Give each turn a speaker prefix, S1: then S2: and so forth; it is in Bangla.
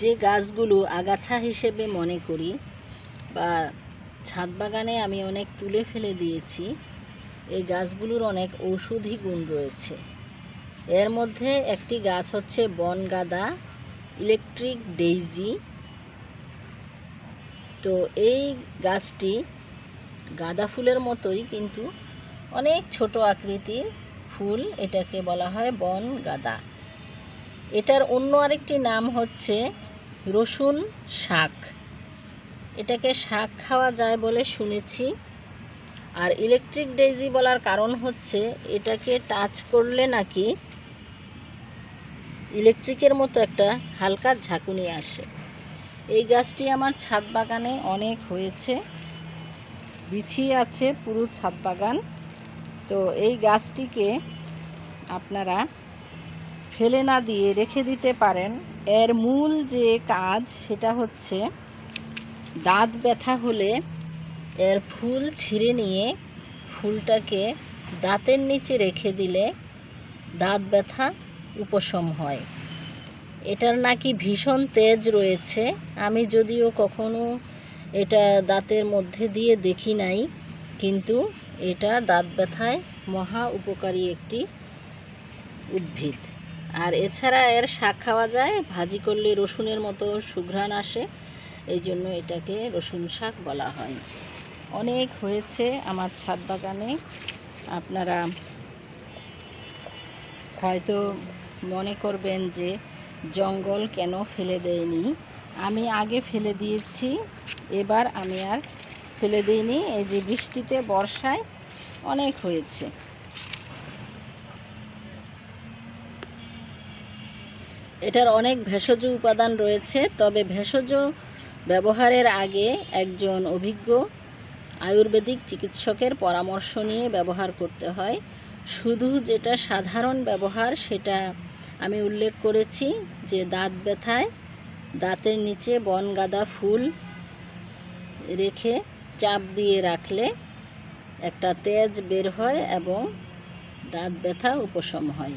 S1: যে গাছগুলো আগাছা হিসেবে মনে করি বা ছাদ বাগানে আমি অনেক তুলে ফেলে দিয়েছি, এই গাছগুলোর অনেক ঔষধি গুণ রয়েছে। এর মধ্যে একটি গাছ হচ্ছে বনগাঁদা, ইলেকট্রিক ডেইজি। তো এই গাছটি গাঁদা ফুলের মতোই, কিন্তু অনেক ছোট আকৃতির ফুল। এটাকে বলা হয় বনগাঁদা। এটার অন্য আরেকটি নাম হচ্ছে রসুন শাক। এটাকে শাক খাওয়া যায় বলে শুনেছি। আর ইলেকট্রিক ডেইজি বলার কারণ হচ্ছে এটাকে টাচ করলে নাকি ইলেকট্রিকের মতো একটা হালকা ঝাঁকুনি আসে। এই গাছটি আমার ছাদ বাগানে অনেক হয়েছে, বিছিয়ে আছে পুরো ছাদ বাগান। তো এই গাছটিকে আপনারা ফেলে না দিয়ে রেখে দিতে পারেন। এর মূল যে কাজ সেটা হচ্ছে দাঁত ব্যথা হলে এর ফুল ছিঁড়ে নিয়ে ফুলটাকে দাঁতের নিচে রেখে দিলে দাঁত ব্যথা উপশম হয়। এটার নাকি ভীষণ তেজ রয়েছে। আমি যদিও কখনো এটা দাঁতের মধ্যে দিয়ে দেখি নাই, কিন্তু এটা দাঁত ব্যথায় মহা উপকারী একটি উদ্ভিদ। আর এছাড়া এর শাক খাওয়া যায়, ভাজি করলে রসুনের মতো সুঘ্রাণ আসে, এই জন্য এটাকে রসুন শাক বলা হয়। অনেক হয়েছে আমার ছাদ বাগানে। আপনারা হয়তো মনে করবেন যে জঙ্গল কেন ফেলে দেয়নি। আমি আগে ফেলে দিয়েছি, এবার আমি আর ফেলে দিইনি। এই যে বৃষ্টিতে, বর্ষায় অনেক হয়েছে। এটার অনেক ভেষজ উপাদান রয়েছে, তবে ভেষজ ব্যবহারের আগে একজন অভিজ্ঞ আয়ুর্বেদিক চিকিৎসকের পরামর্শ নিয়ে ব্যবহার করতে হয়। শুধু যেটা সাধারণ ব্যবহার সেটা আমি উল্লেখ করেছি, যে দাঁত ব্যথায় দাঁতের নিচে বনগাঁদা ফুল রেখে চাপ দিয়ে রাখলে একটা তেজ বের হয় এবং দাঁত ব্যথা উপশম হয়।